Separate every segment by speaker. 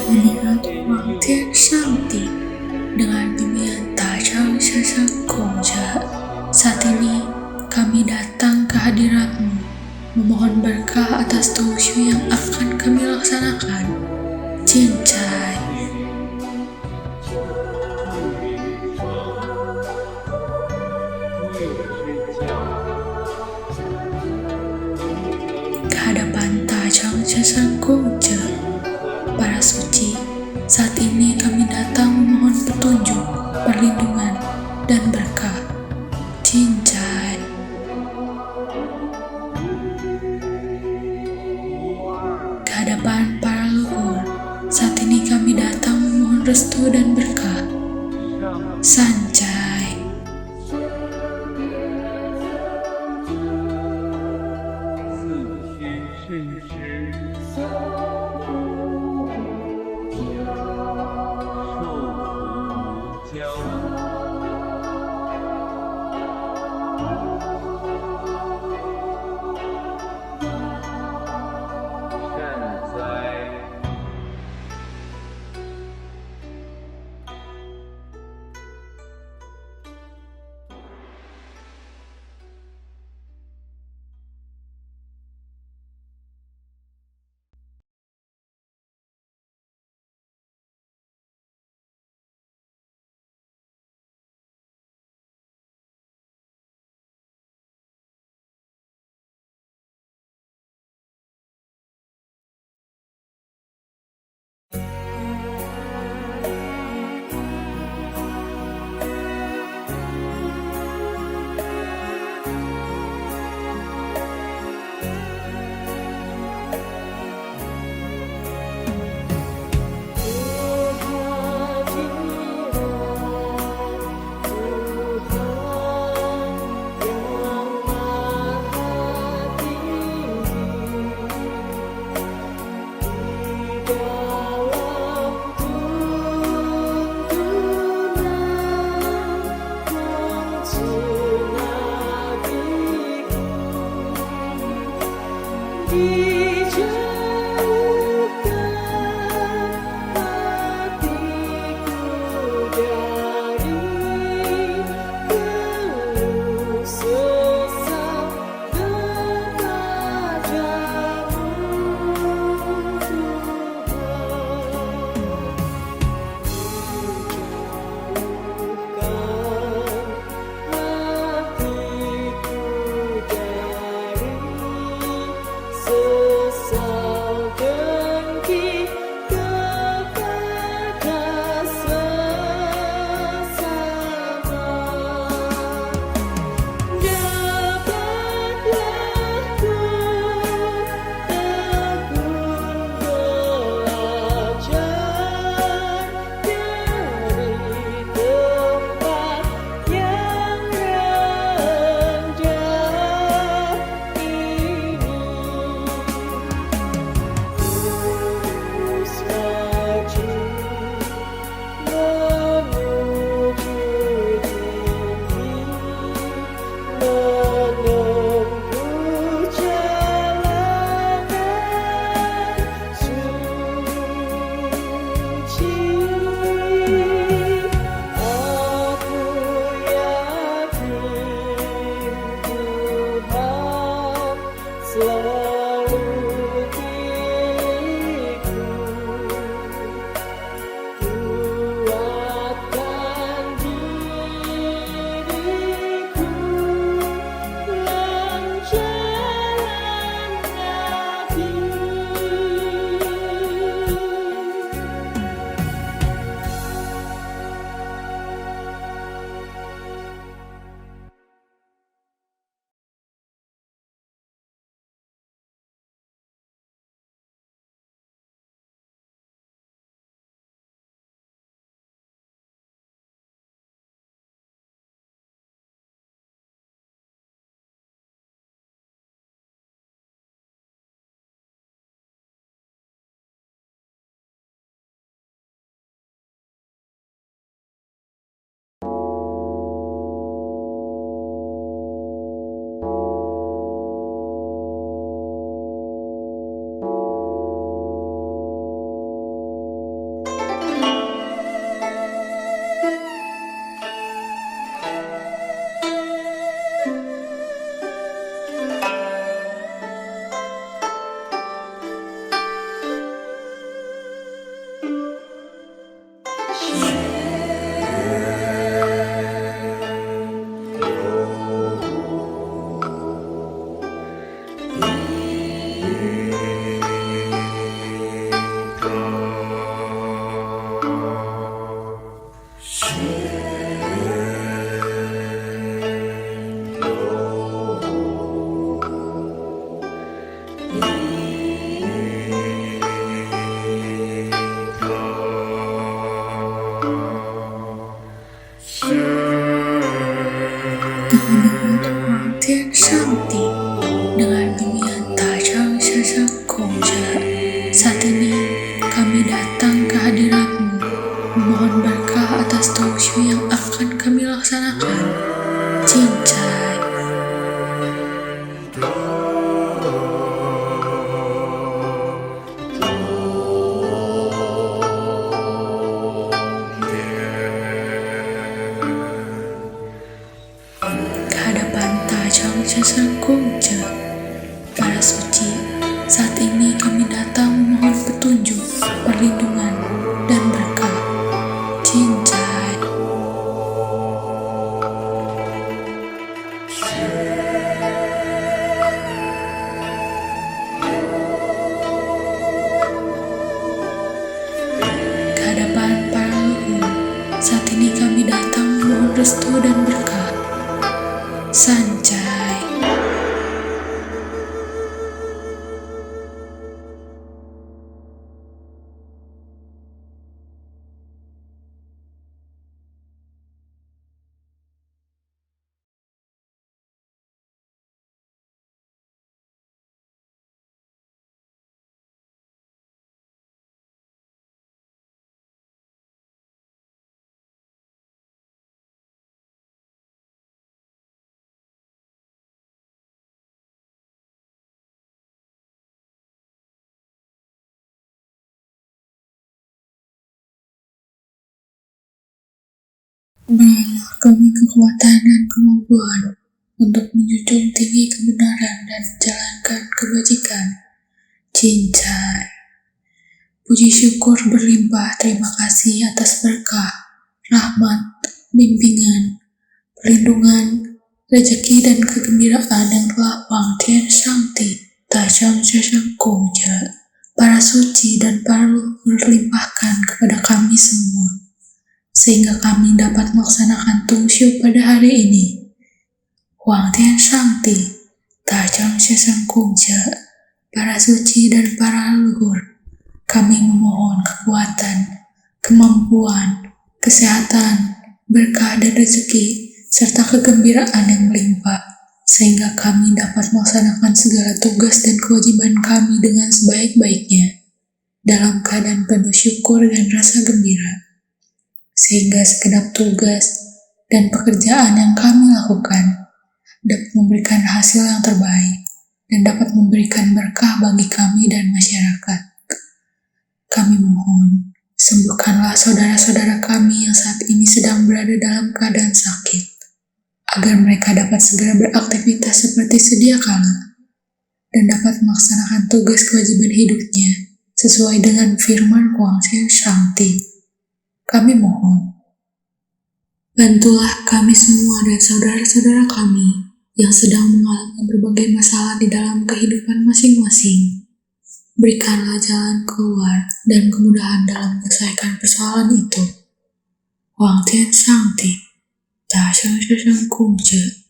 Speaker 1: melihat Wang Tian Shanti dengan demikian tajam sesengguhnya. Saat ini kami datang ke hadiratmu, memohon berkah atas Tausyu yang akan kami laksanakan. Cincai. Kehadapan tajam sesengguhnya, para suci, saat ini kami datang memohon petunjuk, perlindungan, dan berkah. Cincai. Kehadapan para leluhur, saat ini kami datang memohon restu dan berkah. Sancai.
Speaker 2: Sesat
Speaker 1: Hoàng thiên sang tị dengan kemuliaan tajam sesang koja. Saat ini kami datang ke hadiratmu, memohon berkah atas talkshow yang akan kami laksanakan. Cincai. Kehadapan tajam sesang koja. Para suci, saat ini kami datang memohon petunjuk, perlindungan, dan berkah. Cincai. Kehadapan para leluhur, saat ini kami datang memohon restu dan berkah. Sancai. Berilah kami kekuatan dan kemampuan untuk menjunjung tinggi kebenaran dan menjalankan kebajikan. Cincai. Puji syukur berlimpah terima kasih atas berkah, rahmat, bimbingan, perlindungan, rezeki dan kegembiraan yang telah Wang Tian Shangti, Tajam Sesang Koja, para suci dan para leluhur limpahkan kepada kami semua, sehingga kami dapat melaksanakan Tungshu pada hari ini. Wang Tian Shangti, Tajam Sesang Koja, para suci dan para leluhur, kami memohon kekuatan, kemampuan, kesehatan, berkah dan rezeki, serta kegembiraan yang melimpah, sehingga kami dapat melaksanakan segala tugas dan kewajiban kami dengan sebaik-baiknya, dalam keadaan penuh syukur dan rasa gembira, sehingga segenap tugas dan pekerjaan yang kami lakukan dapat memberikan hasil yang terbaik dan dapat memberikan berkah bagi kami dan masyarakat. Kami mohon, sembuhkanlah saudara-saudara kami yang saat ini sedang berada dalam keadaan sakit, agar mereka dapat segera beraktivitas seperti sedia kala, dan dapat melaksanakan tugas kewajiban hidupnya sesuai dengan firman Wang Tian Shangti. Kami mohon, bantulah kami semua dan saudara-saudara kami yang sedang mengalami berbagai masalah di dalam kehidupan masing-masing. Berikanlah jalan keluar dan kemudahan dalam menyelesaikan persoalan itu. Wang Tian Shangti, Tajam Sesang Koja,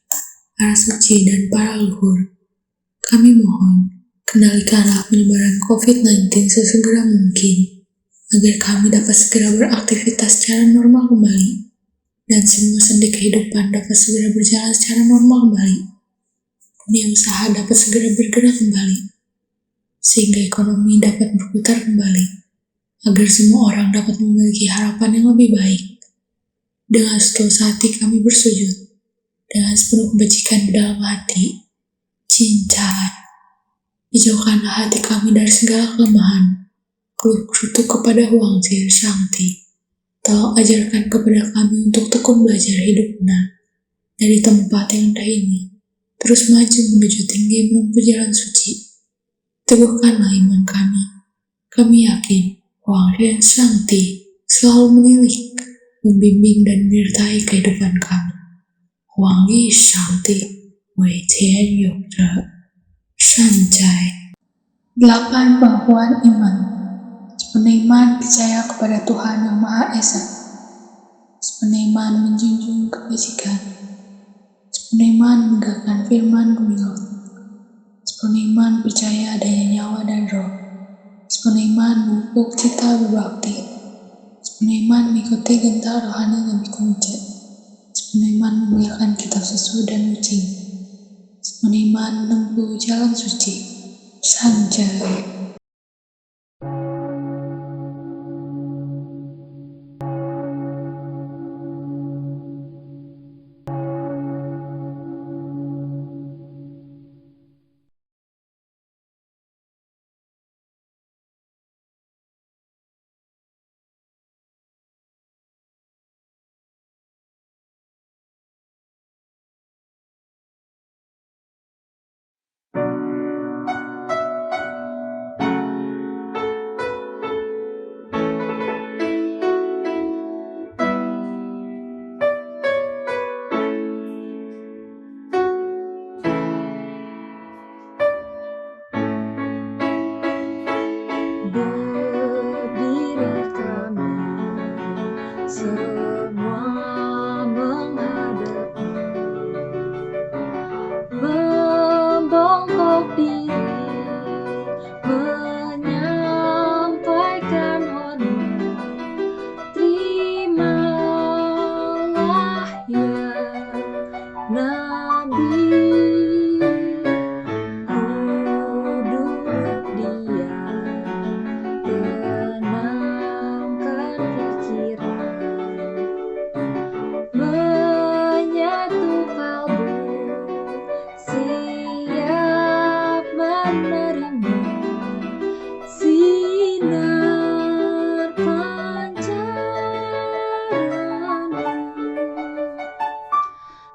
Speaker 1: para suci dan para leluhur, kami mohon, kendalikanlah penyebaran COVID-19 sesegera mungkin, agar kami dapat segera beraktivitas secara normal kembali, dan semua sendi kehidupan dapat segera berjalan secara normal kembali. Dunia usaha dapat segera bergerak kembali, sehingga ekonomi dapat berputar kembali, agar semua orang dapat memiliki harapan yang lebih baik. Dengan setulus hati kami bersujud, dengan sepenuh kebajikan di dalam hati. Cincai. Dijauhkanlah hati kami dari segala kelemahan, keluh kutuk kepada Wang Tian Shangti. Tolong ajarkan kepada kami untuk tekun belajar hidup benar dari tempat yang indah ini, terus maju menuju tinggi menempuh jalan suci. Teguhkanlah iman kami. Kami yakin Wang Tian Shangti selalu menilik, membimbing dan menyertai kehidupan kami. Wang Yi Shangti, Wei Tian Yu Re, Sancai. 8 pengakuan iman. Sepenuhnya iman percaya kepada Tuhan Yang Maha Esa. Sepenuhnya iman menjunjung kebajikan. Sepenuhnya iman menegakkan firman demi Allah. Sepenuhnya iman percaya adanya nyawa dan roh. Sepenuhnya iman memupuk cita berbakti. Sepenuhnya iman mengikuti gentar rohani Nabi Kunjat. Sepenuhnya iman meninggalkan kitab susu dan ucing. Sepenuhnya iman menempuh jalan suci. Sanjay.
Speaker 2: Berdiri kami semua menghadapmu, membongkok diri, menyampaikan hormat. Terimalah ya Nabi. Duduk diam, tenangkan pikiran, menyatu kalbu, siap menerima sinar pancaranmu.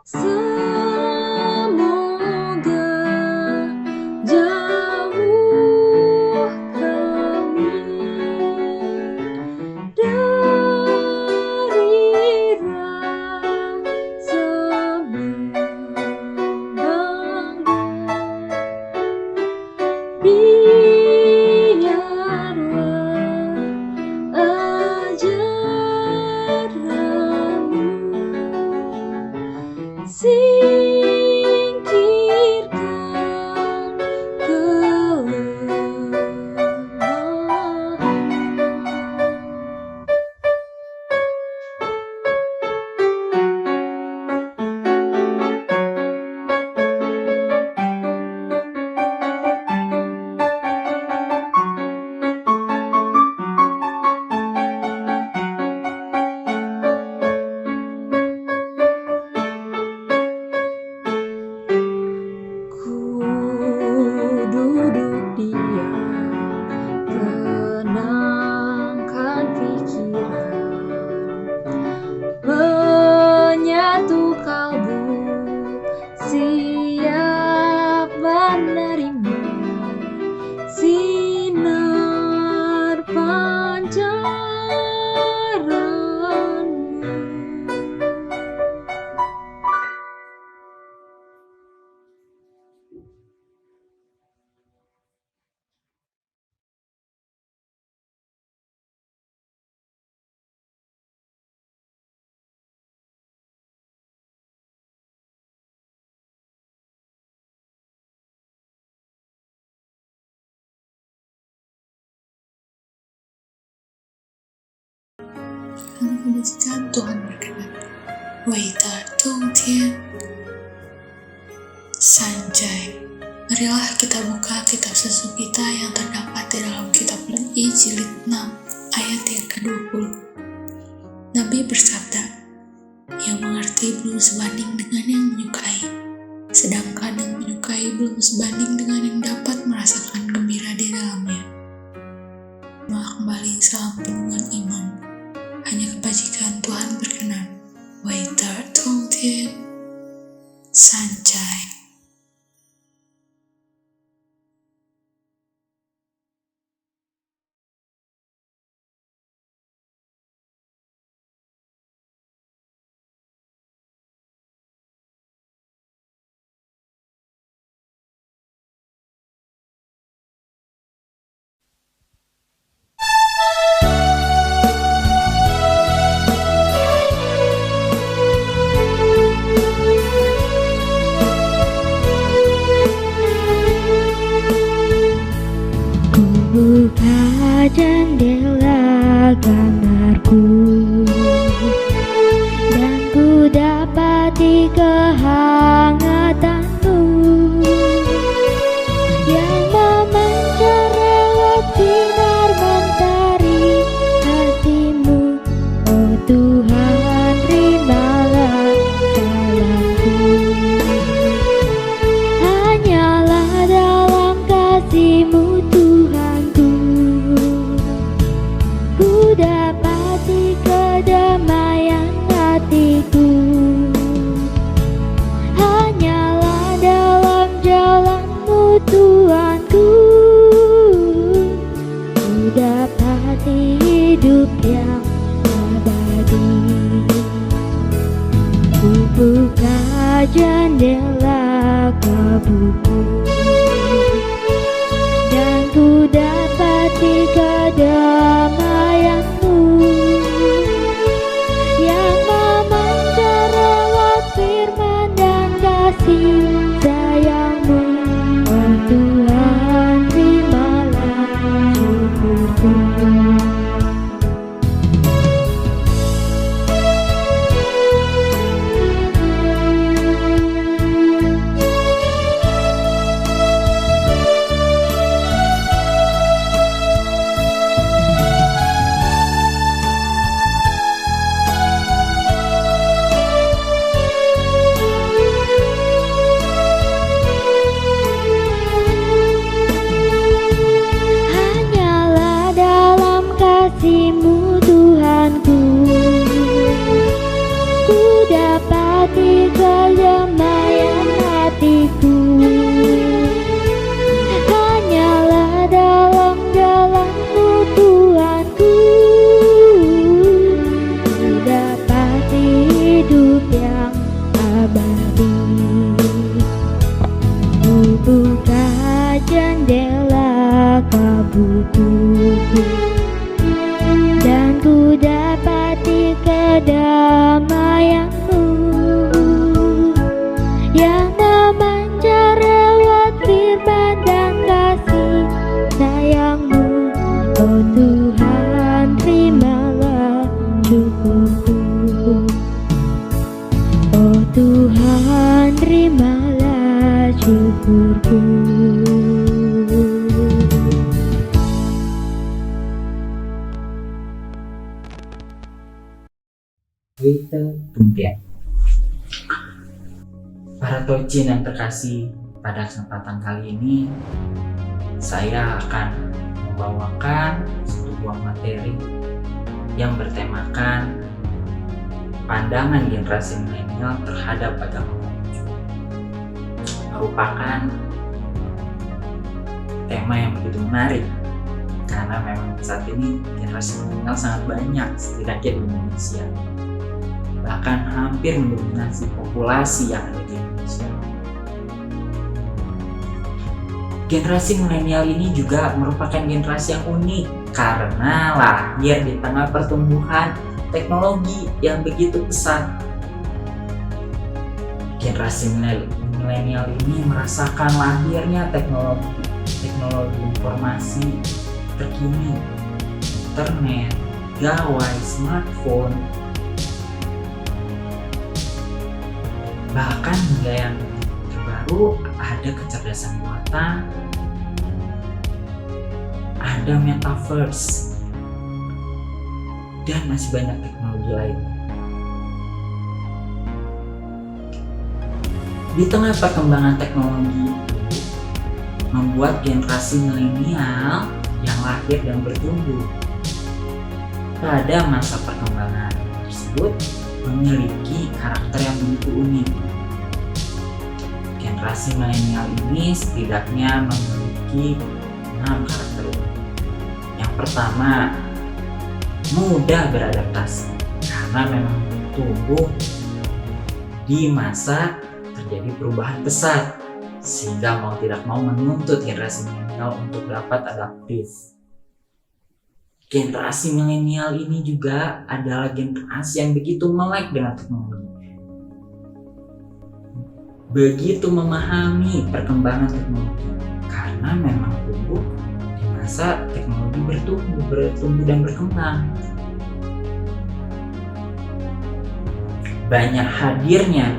Speaker 2: Semoga jauh kami dari rasa membangga. Biarlah ajaranmu singkirkan kelemahan. Ku duduk diam, tenangkan pikiran, menyatu kalbu, siap menerima sinar pancaranmu.
Speaker 1: Karena kebajikan Tuhan berkenan. Weiter Tungtian. Sanjay. Marilah kita buka kitab susu kita yang terdapat di dalam kitab Lem-I jilid 6 ayat yang ke-20. Nabi bersabda, yang mengerti belum sebanding dengan yang menyukai, sedangkan yang menyukai belum sebanding dengan yang dapat merasakan gembira di dalamnya. Kembali salam penuhan iman. Hanya kebajikan Tuhan berkenan. Weiter Tungtian. Sanjay.
Speaker 2: buka jendela kamarku dan ku dapati kehangatanmu yang memancar lewat sinar mentari hatimu. Oh Tuhan, terimalah salamku. Hanyalah dalam kasih-Mu Tuhanku, ku dapati kedamaian hatiku. Hanyalah dalam jalan-Mu Tuhanku, ku dapati hidup yang abadi. Ku buka jendela kalbuku dan ku dapati kedamaian-Mu yang memancar lewat firman dan kasih sayang-Mu. Oh Tuhan, terimalah syukurku. Hanyalah dalam kasih-Mu Tuhanku, ku dapati kedamaian hatiku. Hanyalah dalam jalan-Mu Tuhanku, ku dapati hidup yang abadi. Ku buka jendela kalbuku dan ku dapati kedamaian-Mu yang memancar lewat firman dan kasih sayang-Mu. Oh Tuhan, terimalah syukurku. Oh Tuhan, terimalah syukurku.
Speaker 3: Wita Tumpian. Para Tojin yang terkasih, pada kesempatan kali ini saya akan membawakan sebuah materi yang bertemakan pandangan generasi milenial terhadap agama Konghucu. Merupakan tema yang begitu menarik karena memang saat ini generasi milenial sangat banyak, setidaknya di Indonesia, bahkan hampir mendominasi populasi yang ada di Indonesia. Generasi milenial ini juga merupakan generasi yang unik karena lahir di tengah pertumbuhan teknologi yang begitu pesat. Generasi milenial ini merasakan lahirnya teknologi informasi terkini, internet, gawai, smartphone, bahkan hingga yang terbaru ada kecerdasan buatan, ada metaverse, dan masih banyak teknologi lain. Di tengah perkembangan teknologi membuat generasi milenial yang lahir dan bertumbuh pada masa perkembangan tersebut memiliki karakter yang begitu unik. Generasi milenial ini setidaknya memiliki 6 karakter unik. Yang pertama, mudah beradaptasi karena memang tumbuh di masa terjadi perubahan pesat, sehingga mau tidak mau menuntut generasi milenial untuk dapat adaptif. Generasi milenial ini juga adalah generasi yang begitu melek dengan teknologi, begitu memahami perkembangan teknologi karena memang tumbuh di masa teknologi bertumbuh dan berkembang. Banyak hadirnya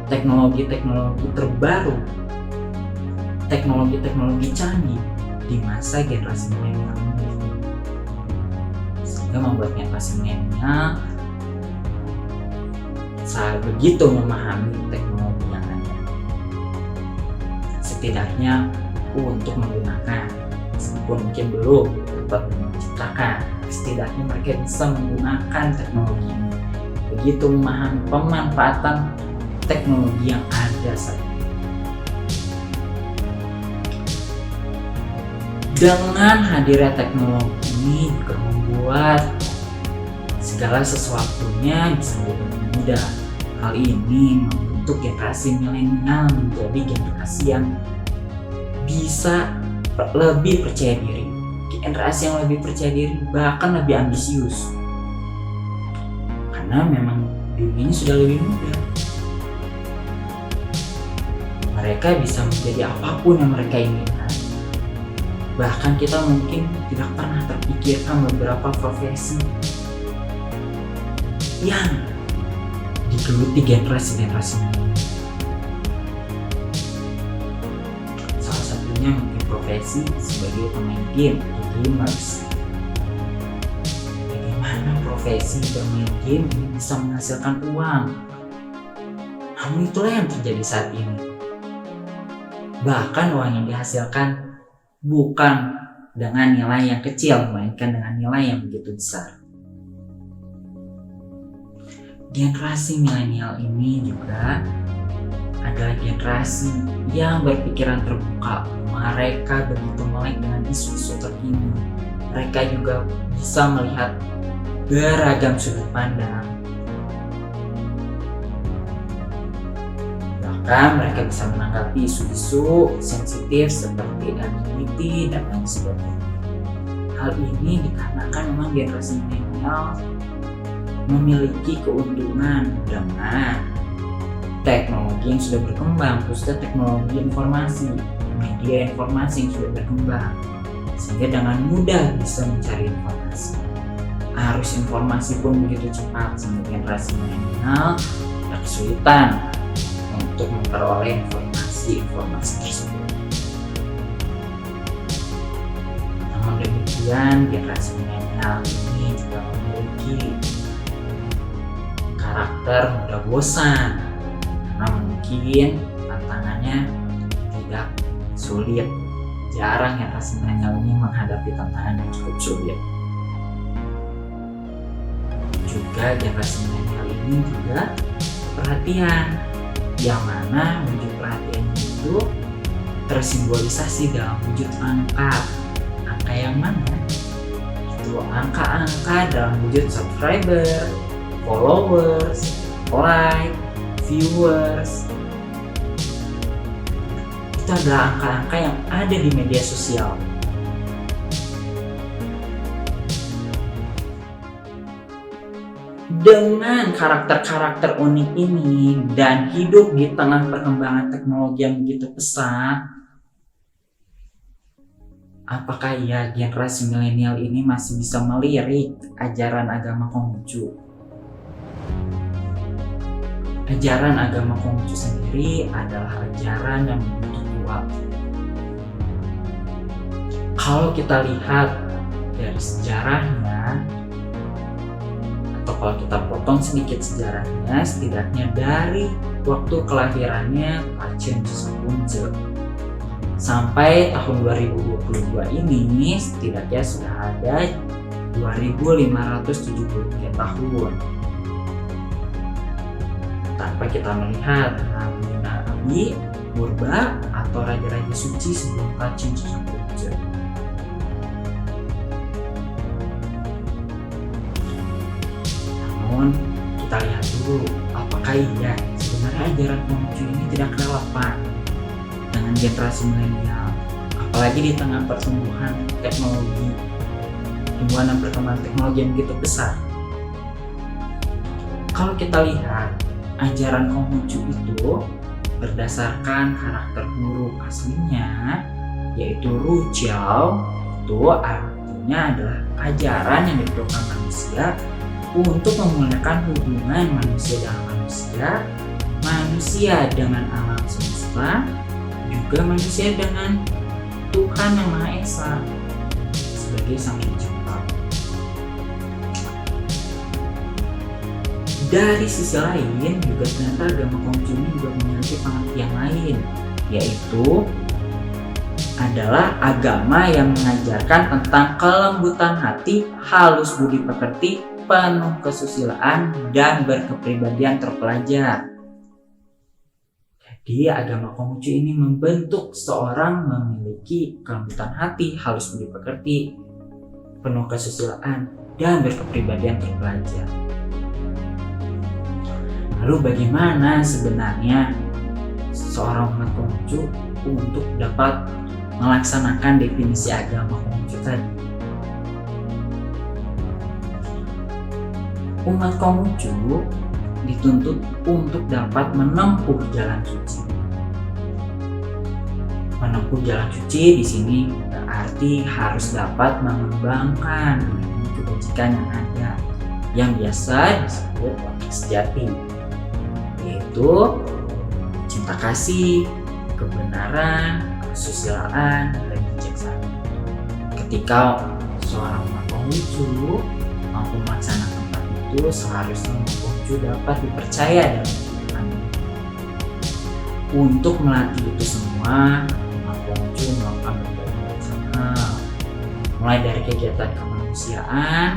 Speaker 3: teknologi-teknologi terbaru, teknologi-teknologi canggih di masa generasi milenial ini, sehingga membuat generasi milenial sangat begitu memahami teknologi yang ada, setidaknya untuk menggunakan, meskipun mungkin belum dapat menciptakan, setidaknya mereka bisa menggunakan teknologi ini, begitu memahami pemanfaatan teknologi yang ada saat ini. Dengan hadirnya teknologi ini juga membuat segala sesuatunya bisa lebih mudah. Hal ini membentuk generasi milenial menjadi generasi yang bisa lebih percaya diri, generasi yang lebih percaya diri, bahkan lebih ambisius, karena memang dunia ini sudah lebih mudah. Mereka bisa menjadi apapun yang mereka inginkan. Bahkan kita mungkin tidak pernah terpikirkan beberapa profesi yang digeluti generasi-generasi ini. Salah satunya mungkin profesi sebagai pemain game, gamers. Bagaimana profesi bermain game ini bisa menghasilkan uang? Namun itulah yang terjadi saat ini. Bahkan uang yang dihasilkan bukan dengan nilai yang kecil, melainkan dengan nilai yang begitu besar. Generasi milenial ini juga adalah generasi yang berpikiran terbuka. Mereka begitu melek dengan isu-isu terkini. Mereka juga bisa melihat beragam sudut pandang. Bahkan mereka bisa menanggapi isu-isu sensitif seperti LGBT dan lain sebagainya. Hal ini dikarenakan memang generasi milenial memiliki keuntungan dengan teknologi yang sudah berkembang, khususnya teknologi informasi, media informasi yang sudah berkembang, sehingga dengan mudah bisa mencari informasi. Arus informasi pun begitu cepat, sehingga generasi milenial tidak kesulitan untuk memperoleh informasi tersebut. Namun demikian, generasi milenial ini juga memiliki karakter mudah bosan, karena mungkin tantangannya tidak sulit. Jarang generasi milenial ini menghadapi tantangan yang cukup sulit. Juga generasi milenial ini juga perhatian, yang mana wujud perhatian itu tersimbolisasi dalam wujud angka. Angka yang mana? Itu angka-angka dalam wujud subscriber, followers, like, viewers. Itu adalah angka-angka yang ada di media sosial. Dengan karakter-karakter unik ini dan hidup di tengah perkembangan teknologi yang begitu pesat, apakah ya generasi milenial ini masih bisa melirik ajaran agama Konghucu? Ajaran agama Konghucu sendiri adalah ajaran yang begitu kuat. Kalau kita lihat dari sejarahnya, atau kalau kita potong sedikit sejarahnya, setidaknya dari waktu kelahirannya Chen Shizunzi sampai tahun 2022 ini, setidaknya sudah ada 2573 tahun. Tanpa kita melihat nabi-nabi purba atau raja-raja suci sebelum Chen Shizunzi. Namun kita lihat dulu, apakah iya sebenarnya ajaran Konghucu ini tidak relevan dengan generasi milenial, apalagi di tengah pertumbuhan teknologi, pertumbuhan dan perkembangan teknologi yang begitu besar. Kalau kita lihat, ajaran Konghucu itu berdasarkan karakter guru aslinya, yaitu Ru Jiao, itu artinya adalah ajaran yang diperlukan manusia untuk memuliakan hubungan manusia dengan manusia, manusia dengan alam semesta, juga manusia dengan Tuhan Yang Maha Esa sebagai Sang Pencipta. Dari sisi lain juga ternyata agama Konghucu ini juga memiliki pengertian lain, yaitu adalah agama yang mengajarkan tentang kelembutan hati, halus budi pekerti, penuh kesusilaan, dan berkepribadian terpelajar. Jadi agama Konghucu ini membentuk seorang memiliki kelembutan hati, halus budi pekerti, penuh kesusilaan, dan berkepribadian terpelajar. Lalu bagaimana sebenarnya seorang umat Konghucu untuk dapat melaksanakan definisi agama Konghucu tadi? Umat Konghucu dituntut untuk dapat menempuh jalan suci. Menempuh jalan suci di sini berarti harus dapat mengembangkan kebajikan yang ada, yang biasa disebut watak sejati, yaitu cinta kasih, kebenaran, kesusilaan, dan bijaksana. Ketika seorang umat Konghucu mampu melaksanakan empat itu, seharusnya umat Konghucu dapat dipercaya dalam kehidupan. Untuk melatih itu semua, umat Konghucu melakukan berbagai macam hal, mulai dari kegiatan kemanusiaan,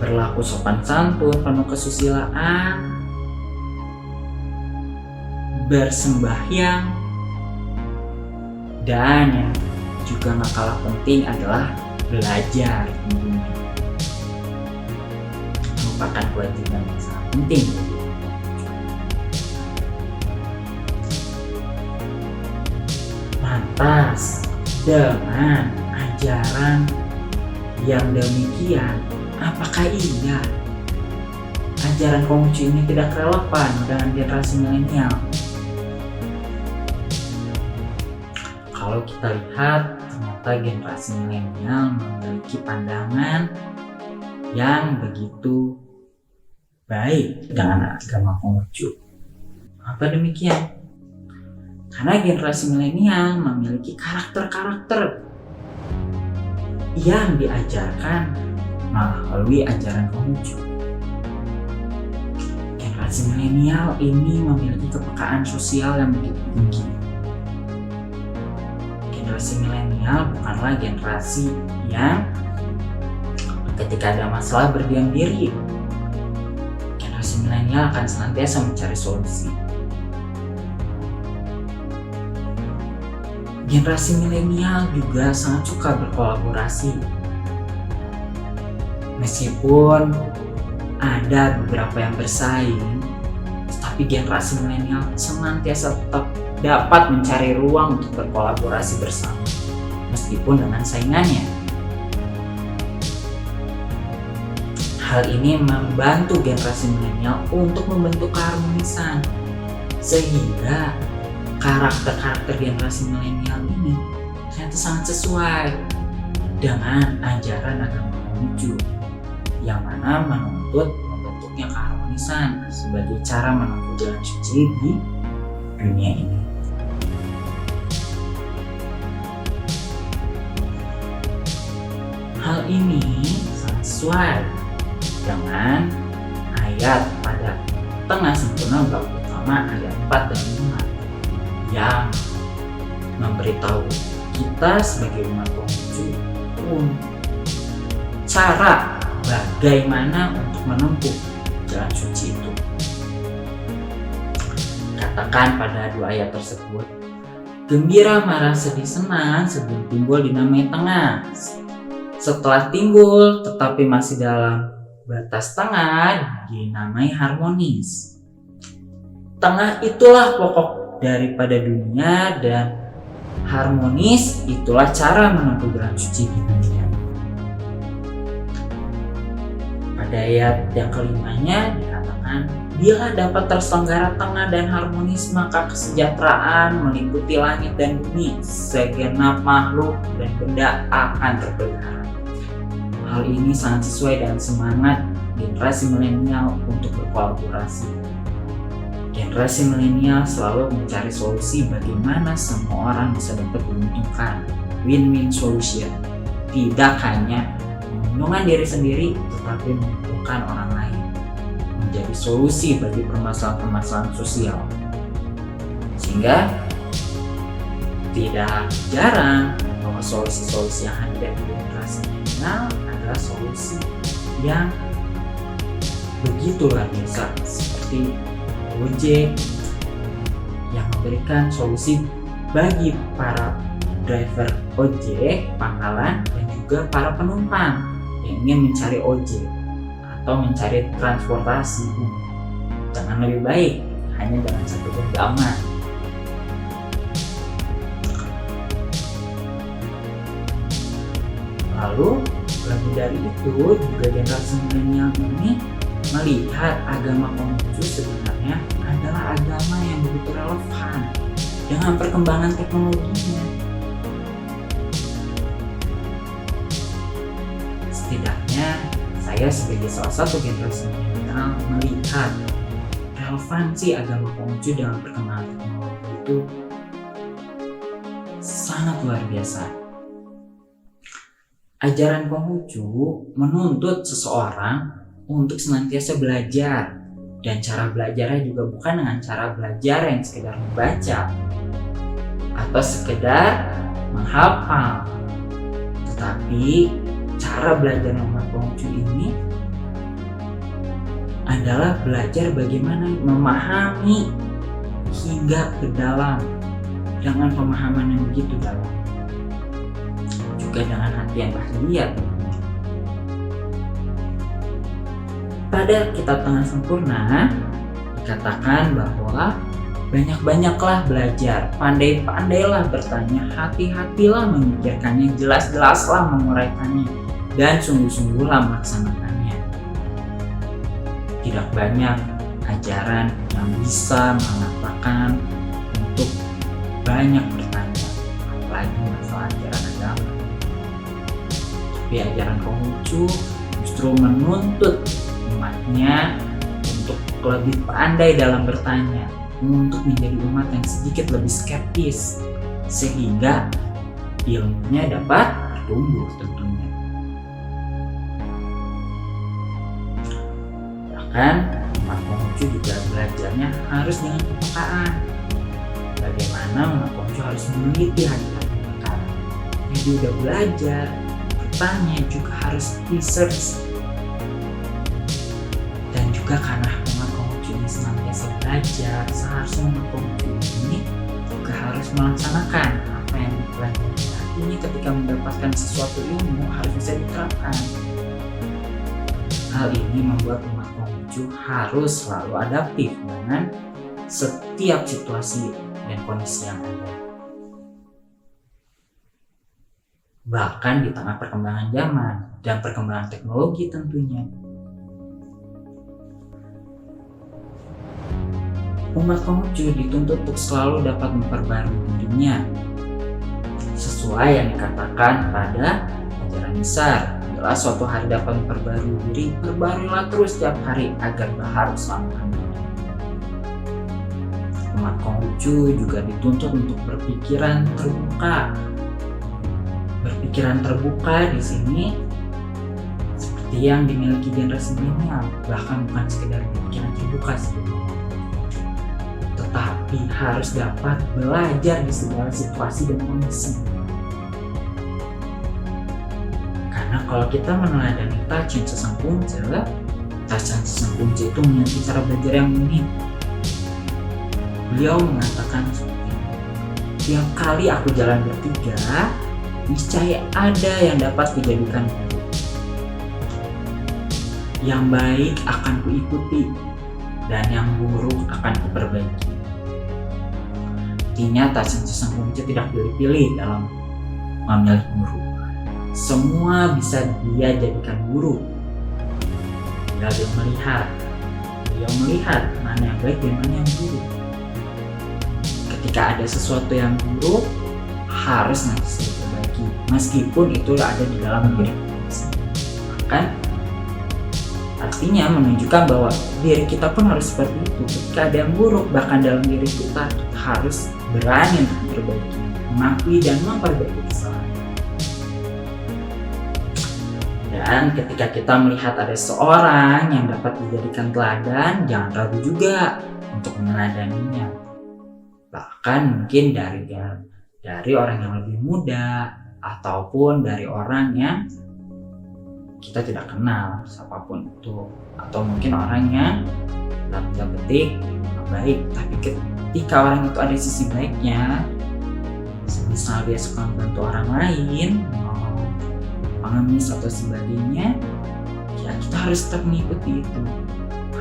Speaker 3: berlaku sopan santun, penuh kesusilaan, bersembahyang, dan yang juga gak kalah penting adalah belajar tentunya. Merupakan kewajiban yang sangat penting. Lantas dengan ajaran yang demikian, apakah iya ajaran Konghucu ini tidak relevan dengan generasi milenial? Kalau kita lihat, ternyata generasi milenial memiliki pandangan yang begitu baik dengan agama Konghucu. Apa demikian? Karena generasi milenial memiliki karakter-karakter yang diajarkan melalui ajaran Konghucu. Generasi milenial ini memiliki kepekaan sosial yang begitu tinggi. Generasi milenial bukanlah generasi yang ketika ada masalah berdiam diri. Generasi milenial akan senantiasa mencari solusi. Generasi milenial juga sangat suka berkolaborasi. Meskipun ada beberapa yang bersaing, tetapi generasi milenial senantiasa tetap dapat mencari ruang untuk berkolaborasi bersama, meskipun dengan saingannya. Hal ini membantu generasi milenial untuk membentuk keharmonisan, sehingga karakter-karakter generasi milenial ini ternyata sangat sesuai dengan ajaran agama Konghucu, yang mana menuntut membentuknya keharmonisan sebagai cara menempuh jalan suci di dunia ini. Hal ini sangat sesuai dengan ayat pada tengah sempurna bab utama ayat 4 dan 5 yang memberitahu kita sebagai umat Konghucu cara bagaimana untuk menempuh jalan suci itu. Katakan pada dua ayat tersebut, gembira, marah, sedih, senang sebelum timbul dinamai tengah. Setelah timbul tetapi masih dalam batas tengah dinamai harmonis. Tengah itulah pokok daripada dunia, dan harmonis itulah cara menempuh jalan suci di dunia. Pada ayat yang kelimanya dikatakan, Bila dapat terselenggara tengah dan harmonis, maka kesejahteraan meliputi langit dan bumi, segenap makhluk dan benda akan terpelihara. Hal ini sangat sesuai dengan semangat generasi milenial untuk berkolaborasi. Generasi milenial selalu mencari solusi bagaimana semua orang bisa dapat diuntungkan, win-win solution. Tidak hanya menguntungkan diri sendiri, tetapi menguntungkan orang lain, menjadi solusi bagi permasalahan-permasalahan sosial. Sehingga tidak jarang bahwa solusi-solusi yang ada di generasi milenial adalah solusi yang begitu luar biasa, seperti Gojek yang memberikan solusi bagi para driver ojek pangkalan dan juga para penumpang yang ingin mencari ojek atau mencari transportasi. Jangan lebih baik hanya dengan satu genggaman. Lalu lebih dari itu, juga generasi milenial ini melihat agama Konghucu sebenarnya adalah agama yang begitu relevan dengan perkembangan teknologinya. Setidaknya saya sebagai salah satu generasi milenial melihat relevansi agama Konghucu dengan perkembangan teknologi itu sangat luar biasa. Ajaran Konghucu menuntut seseorang untuk senantiasa belajar, dan cara belajarnya juga bukan dengan cara belajar yang sekedar membaca atau sekedar menghafal, tetapi cara belajar umat Konghucu ini adalah belajar bagaimana memahami hingga ke dalam dengan pemahaman yang begitu dalam, juga dengan hati yang bahagia. Pada kitab Tengah Sempurna dikatakan bahwa banyak-banyaklah belajar, pandai-pandailah bertanya, hati-hatilah memikirkannya, jelas-jelaslah menguraikannya, dan sungguh-sungguhlah melaksanakannya. Tidak banyak ajaran yang bisa mengatakan untuk banyak bertanya, apalagi masalah ajaran agama. Tapi ajaran Konghucu justru menuntut umatnya untuk lebih pandai dalam bertanya, untuk menjadi umat yang sedikit lebih skeptis, sehingga ilmunya dapat bertumbuh tentunya. Bahkan umat Konghucu juga belajarnya harus dengan kepekaan. Bagaimana umat Konghucu harus meneliti hati-hati perkara. Jadi udah belajar, bertanya, juga harus research. Juga karena umat Konghucu ini senantiasa belajar, seharusnya umat Konghucu ini juga harus melaksanakan apa yang dipelajari. Artinya ketika mendapatkan sesuatu ilmu harus bisa diterapkan. Hal ini membuat umat Konghucu harus selalu adaptif dengan setiap situasi dan kondisi yang ada. Bahkan di tengah perkembangan zaman dan perkembangan teknologi tentunya. Umat Konghucu dituntut untuk selalu dapat memperbarui dirinya sesuai yang dikatakan pada ajaran besar. Bila suatu hari dapat memperbarui diri, perbaruilah terus setiap hari agar bahagia selama-lamanya. Umat Konghucu juga dituntut untuk berpikiran terbuka. Berpikiran terbuka di sini seperti yang dimiliki generasi milenial, bahkan bukan sekedar pikiran terbuka sebenarnya, tetapi harus dapat belajar di segala situasi dan kondisi. Karena kalau kita meneladani Tachin Sesangkunce, Tachin Sesangkunce itu memiliki cara belajar yang unik. Beliau mengatakan seperti ini, tiap kali aku jalan bertiga, niscaya ada yang dapat dijadikan guru. Yang baik akan kuikuti, dan yang buruk akan kuperbaiki. Artinya Tachin Sesangkunce tidak pilih-pilih dalam memilih guru. Semua bisa dia jadikan guru. Bila dia melihat, beliau melihat mana yang baik dan mana yang buruk. Ketika ada sesuatu yang buruk, harus nanti diperbaiki, meskipun itu ada di dalam diri kita. Bahkan artinya menunjukkan bahwa diri kita pun harus seperti itu. Ketika ada yang buruk bahkan dalam diri kita harus berani untuk memperbaiki, mengakui dan memperbaiki kesalahan. Dan ketika kita melihat ada seorang yang dapat dijadikan teladan, jangan ragu juga untuk meneladaninya. Bahkan mungkin dari orang yang lebih muda ataupun dari orang yang kita tidak kenal siapapun itu, atau mungkin orang yang dalam tanda petik baik, tapi ketika orang itu ada sisi baiknya, misal dia suka membantu orang lain, pengemis atau sebagainya, ya kita harus tetap mengikuti itu,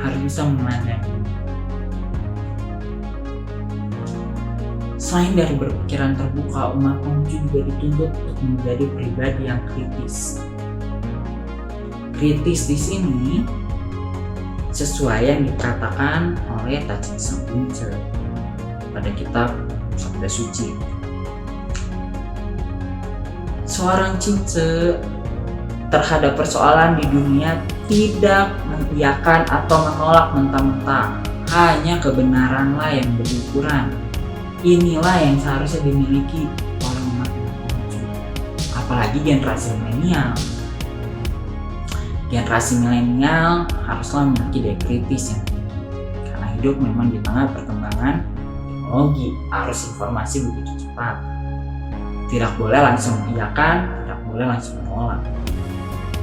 Speaker 3: harus bisa meneladani. Selain dari berpikiran terbuka, umat Konghucu juga dituntut untuk menjadi pribadi yang kritis. Kritis di sini sesuai yang dikatakan oleh Tachin Sampunce pada kitab Sabda Suci. Seorang cince terhadap persoalan di dunia tidak mengiyakan atau menolak mentah-mentah, hanya kebenaranlah yang berukuran. Inilah yang seharusnya dimiliki oleh umat Konghucu, apalagi generasi milenial. Generasi milenial haruslah memiliki daya kritis yang tinggi, karena hidup memang di tengah perkembangan teknologi, arus informasi begitu cepat. Tidak boleh langsung mengiyakan, tidak boleh langsung menolak.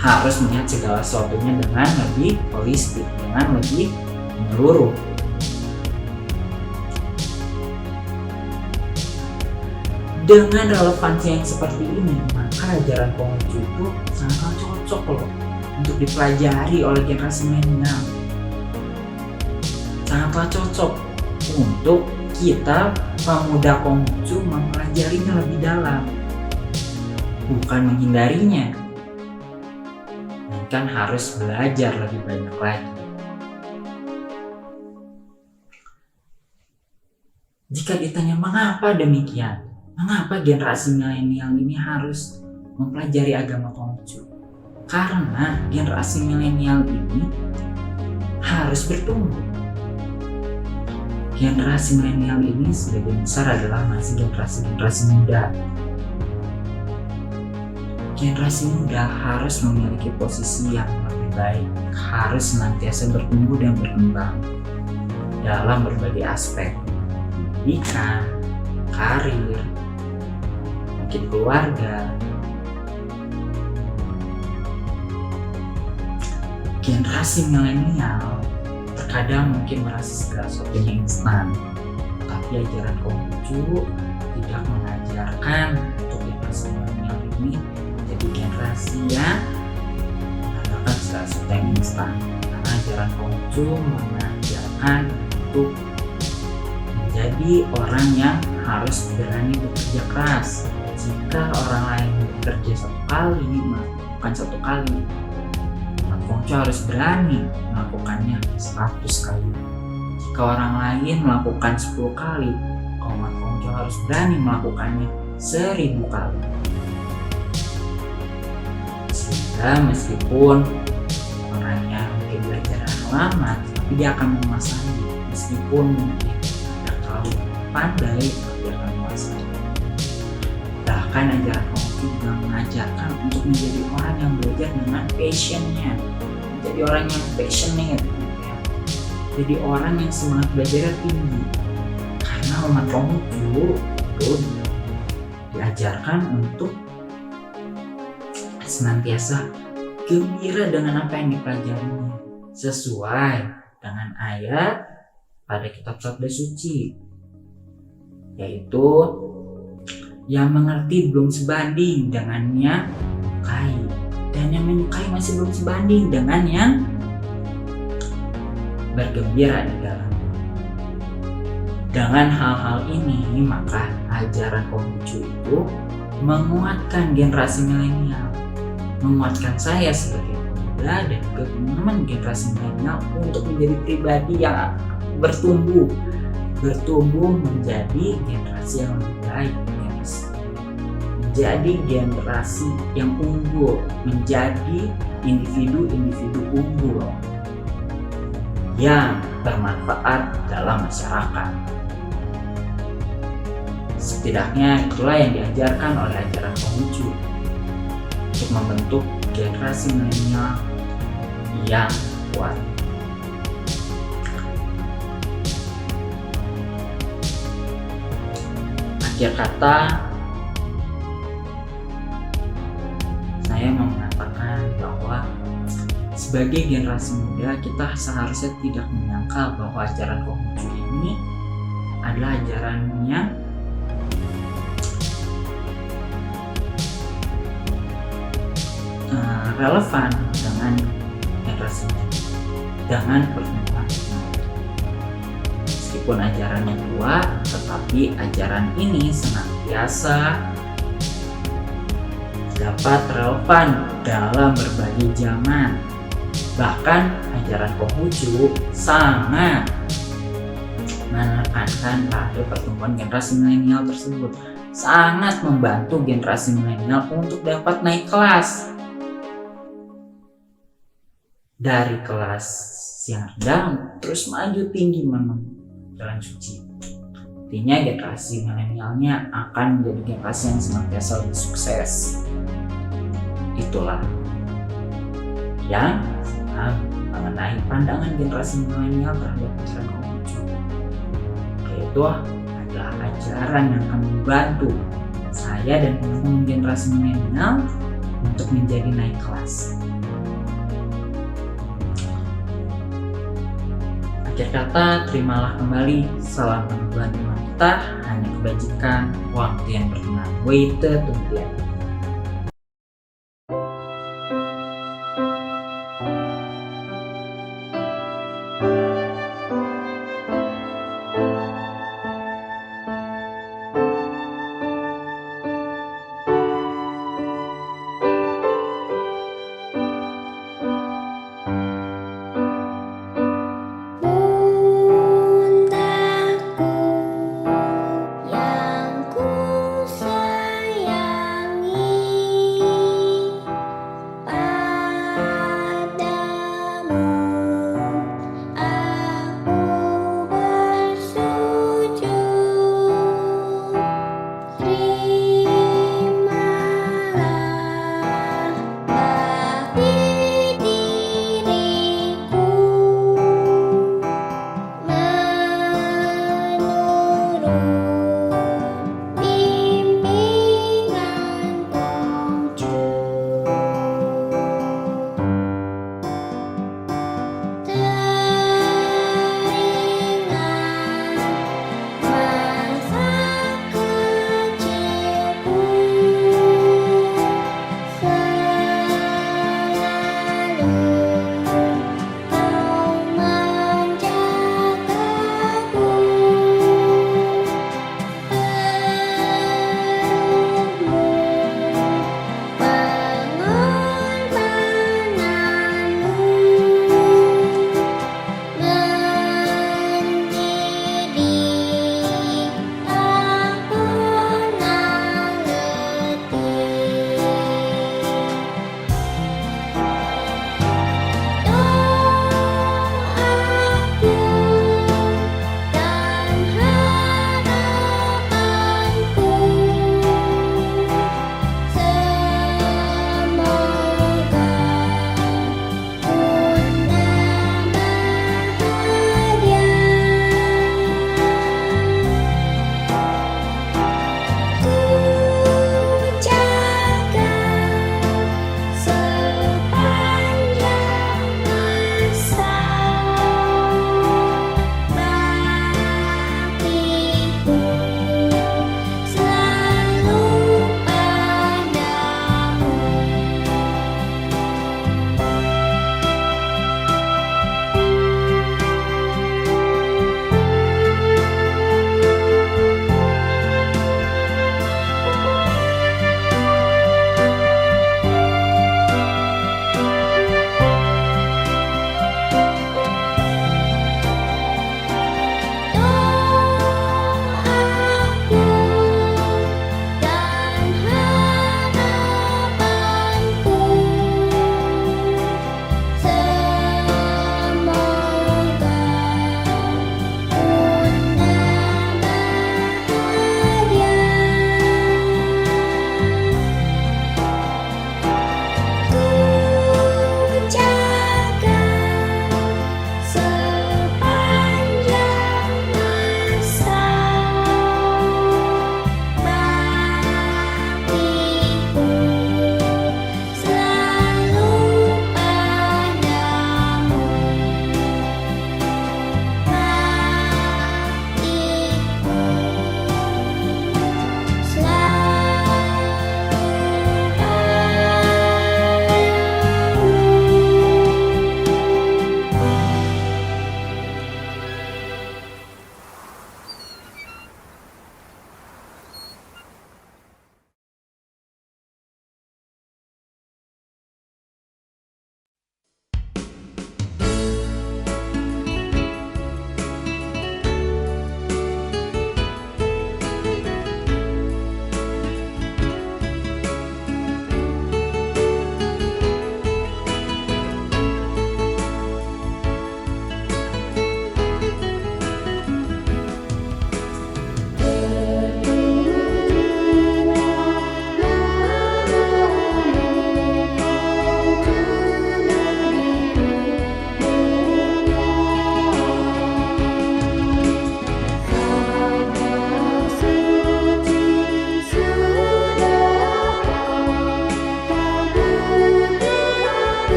Speaker 3: Harus melihat segala sesuatunya dengan lebih holistik, dengan lebih menyeluruh. Dengan relevansi yang seperti ini, maka ajaran Konghucu itu sangat cocok loh untuk dipelajari oleh generasi milenial. Sangatlah cocok untuk kita pemuda Konghucu mempelajarinya lebih dalam, bukan menghindarinya, melainkan harus belajar lebih banyak lagi. Jika ditanya mengapa demikian, mengapa generasi milenial ini harus mempelajari agama Konghucu? Karena generasi milenial ini harus bertumbuh. Generasi milenial ini sebagian besar adalah masih generasi muda. Generasi muda harus memiliki posisi yang lebih baik, harus senantiasa bertumbuh dan berkembang dalam berbagai aspek, pendidikan, karir, mungkin keluarga. Generasi milenial terkadang mungkin merasa segala sesuatunya instan, tapi ajaran Konghucu tidak mengajarkan untuk generasi milenial ini jadi generasi yang mengandalkan segala sesuatu yang instan. Karena ajaran Konghucu mengajarkan untuk menjadi orang yang harus berani bekerja keras. Jika orang lain bekerja melakukan satu kali, Konghucu harus berani melakukannya 100 kali. Jika orang lain melakukan 10 kali, umat Konghucu harus berani melakukannya 1000 kali. Sehingga meskipun orangnya mungkin belajar lama, tapi dia akan menguasai. Meskipun mungkin tidak terlalu pandai, tapi dia akan menguasai. Bahkan ajaran Konghucu juga mengajarkan untuk menjadi orang yang belajar dengan passionnya, menjadi orang yang passionate, ya. Jadi orang yang semangat belajarnya tinggi. Karena umat Konghucu itu diajarkan untuk senantiasa gembira dengan apa yang dipelajarinya, sesuai dengan ayat pada kitab Sabda Suci, yaitu yang mengerti belum sebanding dengan yang menyukai, dan yang menyukai masih belum sebanding dengan yang bergembira di dalamnya. Dengan hal-hal ini, maka ajaran Konghucu itu menguatkan generasi milenial, menguatkan saya sebagai pemuda muda dan juga teman-teman generasi milenial untuk menjadi pribadi yang bertumbuh menjadi generasi yang lebih baik, menjadi generasi yang unggul, menjadi individu-individu unggul yang bermanfaat dalam masyarakat. Setidaknya itulah yang diajarkan oleh ajaran Konghucu untuk membentuk generasi milenial yang kuat. Akhir kata, saya mau mengatakan bahwa sebagai generasi muda kita seharusnya tidak menyangka bahwa ajaran Konghucu ini adalah ajaran yang relevan dengan generasi muda, dengan perkembangan teknologi. Meskipun ajarannya tua, tetapi ajaran ini senantiasa dapat relevan dalam berbagai zaman. Bahkan ajaran Konghucu sangat menekankan pada pertumbuhan generasi milenial tersebut, sangat membantu generasi milenial untuk dapat naik kelas dari kelas yang rendah terus maju tinggi menuju jalan suci. Artinya generasi milenialnya akan menjadi generasi yang senantiasa lebih sukses. Itulah yang mengenai pandangan generasi milenial terhadap ajaran Konghucu, yaitu adalah ajaran yang akan membantu saya dan teman-teman generasi milenial untuk menjadi naik kelas. Akhir kata, terimalah kembali salam peneguhan iman kita, hanya kebajikan, waktu yang berkenan. Waite Tumpian.
Speaker 2: Yang ku sayangi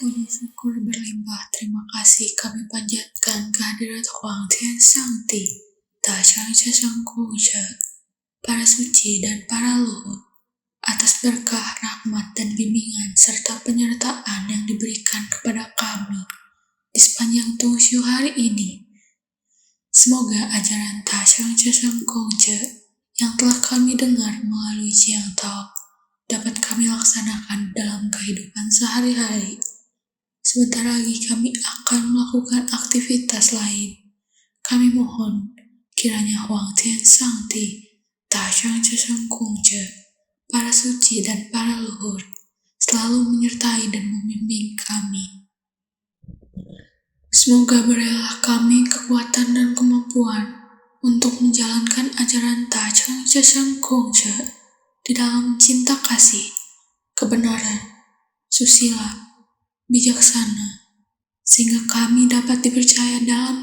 Speaker 1: Puji syukur berlimpah terima kasih kami panjatkan kehadirat Huang Tian Shangti, Tasyang Chashang Kongce, para suci dan para luhur, atas berkah, rahmat, dan bimbingan serta penyertaan yang diberikan kepada kami di sepanjang Tushu hari ini. Semoga ajaran Tasyang Chashang Kongce yang telah kami dengar melalui Jiang Tao dapat kami laksanakan dalam kehidupan sehari-hari. Sebentar lagi kami akan melakukan aktivitas lain. Kami mohon kiranya Huang Tian Shangti, Tasyang Chashang Kongce, para suci dan para luhur selalu menyertai dan membimbing kami. Semoga berilah kami kekuatan dan kemampuan untuk menjalankan ajaran Tasyang Chashang Kongce di dalam cinta kasih, kebenaran, susila, bijaksana, sehingga kami dapat dipercaya dalam